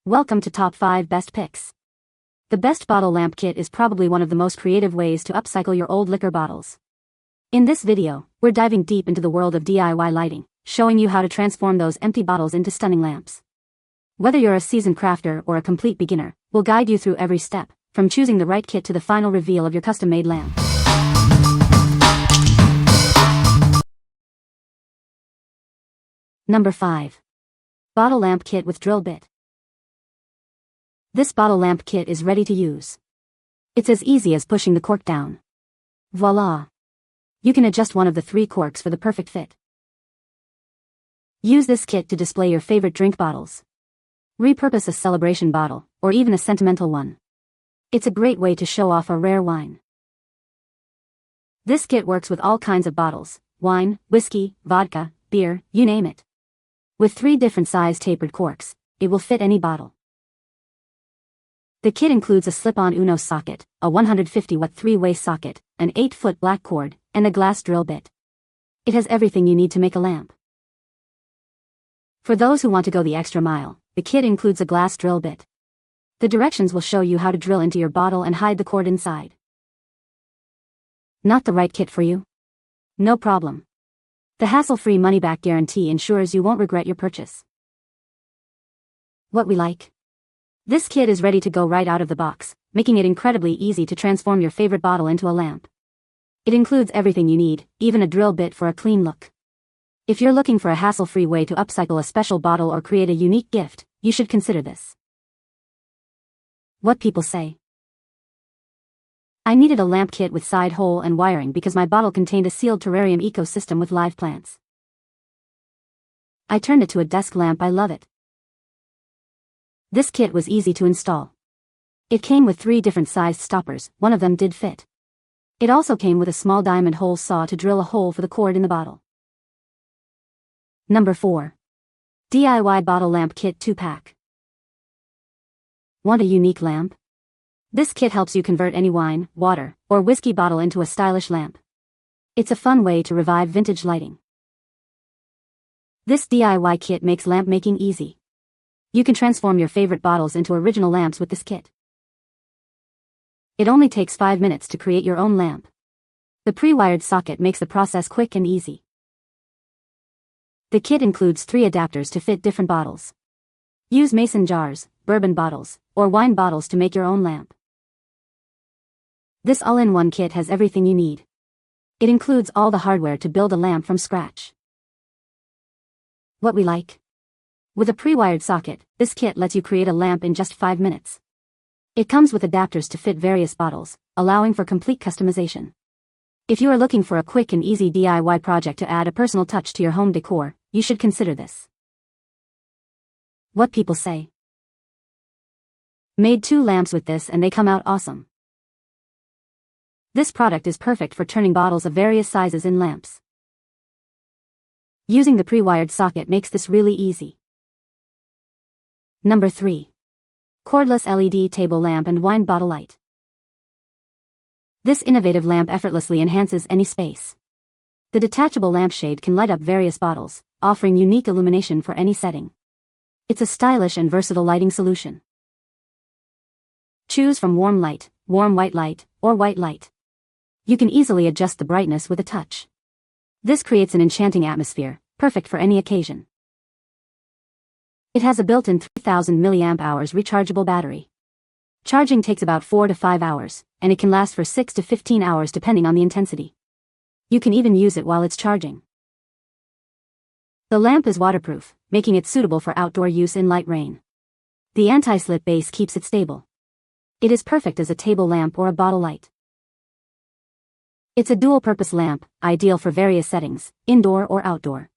Welcome to Top 5 Best Picks. The best bottle lamp kit is probably one of the most creative ways to upcycle your old liquor bottles. In this video, we're diving deep into the world of DIY lighting, showing you how to transform those empty bottles into stunning lamps. Whether you're a seasoned crafter or a complete beginner, we'll guide you through every step, from choosing the right kit to the final reveal of your custom-made lamp. Number 5. Bottle lamp kit with drill bit. This bottle lamp kit is ready to use. It's as easy as pushing the cork down. Voila! You can adjust one of the 3 corks for the perfect fit. Use this kit to display your favorite drink bottles. Repurpose a celebration bottle, or even a sentimental one. It's a great way to show off a rare wine. This kit works with all kinds of bottles: wine, whiskey, vodka, beer, you name it. With 3 different size tapered corks, it will fit any bottle. The kit includes a slip-on Uno socket, a 150-watt 3-way socket, an 8-foot black cord, and a glass drill bit. It has everything you need to make a lamp. For those who want to go the extra mile, the kit includes a glass drill bit. The directions will show you how to drill into your bottle and hide the cord inside. Not the right kit for you? No problem. The hassle-free money-back guarantee ensures you won't regret your purchase. What we like? This kit is ready to go right out of the box, making it incredibly easy to transform your favorite bottle into a lamp. It includes everything you need, even a drill bit for a clean look. If you're looking for a hassle-free way to upcycle a special bottle or create a unique gift, you should consider this. What people say. I needed a lamp kit with side hole and wiring because my bottle contained a sealed terrarium ecosystem with live plants. I turned it to a desk lamp. I love it. This kit was easy to install. It came with 3 different sized stoppers, one of them did fit. It also came with a small diamond hole saw to drill a hole for the cord in the bottle. Number 4. DIY Bottle Lamp Kit 2-pack. Want a unique lamp? This kit helps you convert any wine, water, or whiskey bottle into a stylish lamp. It's a fun way to revive vintage lighting. This DIY kit makes lamp making easy. You can transform your favorite bottles into original lamps with this kit. It only takes 5 minutes to create your own lamp. The pre-wired socket makes the process quick and easy. The kit includes 3 adapters to fit different bottles. Use mason jars, bourbon bottles, or wine bottles to make your own lamp. This all-in-one kit has everything you need. It includes all the hardware to build a lamp from scratch. What we like? With a pre-wired socket, this kit lets you create a lamp in just 5 minutes. It comes with adapters to fit various bottles, allowing for complete customization. If you are looking for a quick and easy DIY project to add a personal touch to your home decor, you should consider this. What people say. Made 2 lamps with this and they come out awesome. This product is perfect for turning bottles of various sizes in lamps. Using the pre-wired socket makes this really easy. Number 3. Cordless LED Table Lamp and Wine Bottle Light. This innovative lamp effortlessly enhances any space. The detachable lampshade can light up various bottles, offering unique illumination for any setting. It's a stylish and versatile lighting solution. Choose from warm light, warm white light, or white light. You can easily adjust the brightness with a touch. This creates an enchanting atmosphere, perfect for any occasion. It has a built-in 3000 mAh rechargeable battery. Charging takes about 4 to 5 hours, and it can last for 6 to 15 hours depending on the intensity. You can even use it while it's charging. The lamp is waterproof, making it suitable for outdoor use in light rain. The anti-slip base keeps it stable. It is perfect as a table lamp or a bottle light. It's a dual-purpose lamp, ideal for various settings, indoor or outdoor.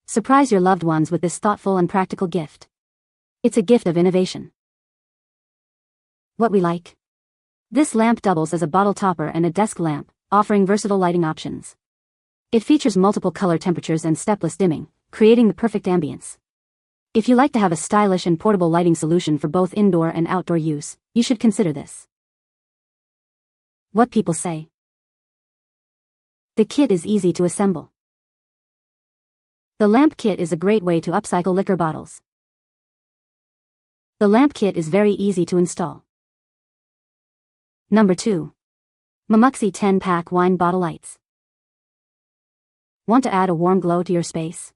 Surprise your loved ones with this thoughtful and practical gift. It's a gift of innovation. What we like? This lamp doubles as a bottle topper and a desk lamp, offering versatile lighting options. It features multiple color temperatures and stepless dimming, creating the perfect ambience. If you like to have a stylish and portable lighting solution for both indoor and outdoor use, you should consider this. What people say. The kit is easy to assemble. The lamp kit is a great way to upcycle liquor bottles. The lamp kit is very easy to install. Number 2. MUMUXI 10-pack wine bottle lights. Want to add a warm glow to your space?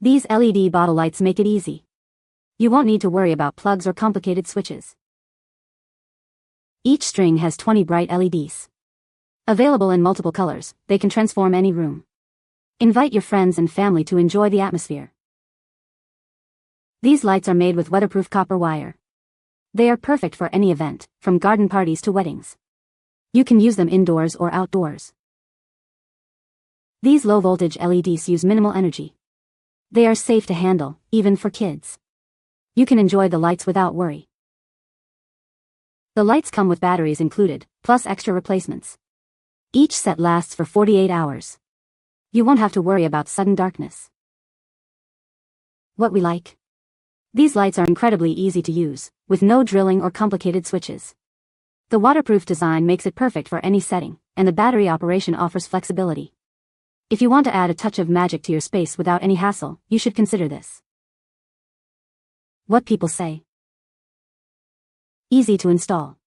These LED bottle lights make it easy. You won't need to worry about plugs or complicated switches. Each string has 20 bright LEDs. Available in multiple colors, they can transform any room. Invite your friends and family to enjoy the atmosphere. These lights are made with weatherproof copper wire. They are perfect for any event, from garden parties to weddings. You can use them indoors or outdoors. These low-voltage LEDs use minimal energy. They are safe to handle, even for kids. You can enjoy the lights without worry. The lights come with batteries included, plus extra replacements. Each set lasts for 48 hours. You won't have to worry about sudden darkness. What we like? These lights are incredibly easy to use, with no drilling or complicated switches. The waterproof design makes it perfect for any setting, and the battery operation offers flexibility. If you want to add a touch of magic to your space without any hassle, you should consider this. What people say. Easy to install.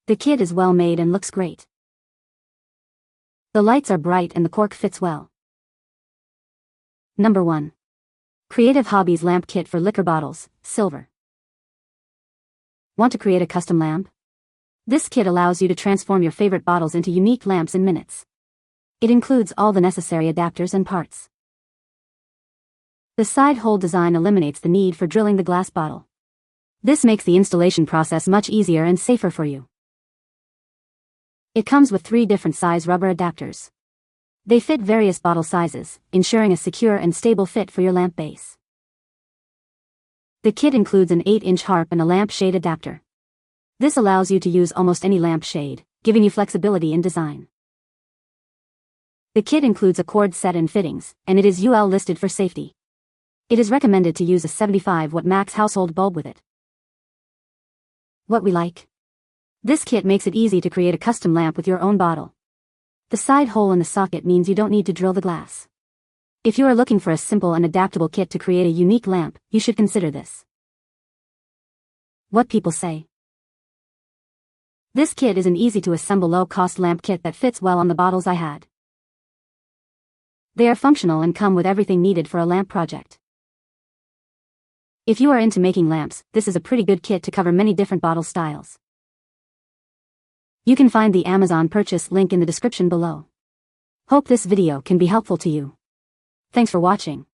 The kit is well made and looks great. The lights are bright and the cork fits well. Number 1. Creative Hobbies Lamp Kit for Liquor Bottles, Silver. Want to create a custom lamp? This kit allows you to transform your favorite bottles into unique lamps in minutes. It includes all the necessary adapters and parts. The side hole design eliminates the need for drilling the glass bottle. This makes the installation process much easier and safer for you. It comes with 3 different size rubber adapters. They fit various bottle sizes, ensuring a secure and stable fit for your lamp base. The kit includes an 8-inch harp and a lamp shade adapter. This allows you to use almost any lamp shade, giving you flexibility in design. The kit includes a cord set and fittings, and it is UL listed for safety. It is recommended to use a 75-watt max household bulb with it. What we like? This kit makes it easy to create a custom lamp with your own bottle. The side hole in the socket means you don't need to drill the glass. If you are looking for a simple and adaptable kit to create a unique lamp, you should consider this. What people say. This kit is an easy-to-assemble low-cost lamp kit that fits well on the bottles I had. They are functional and come with everything needed for a lamp project. If you are into making lamps, this is a pretty good kit to cover many different bottle styles. You can find the Amazon purchase link in the description below. Hope this video can be helpful to you. Thanks for watching.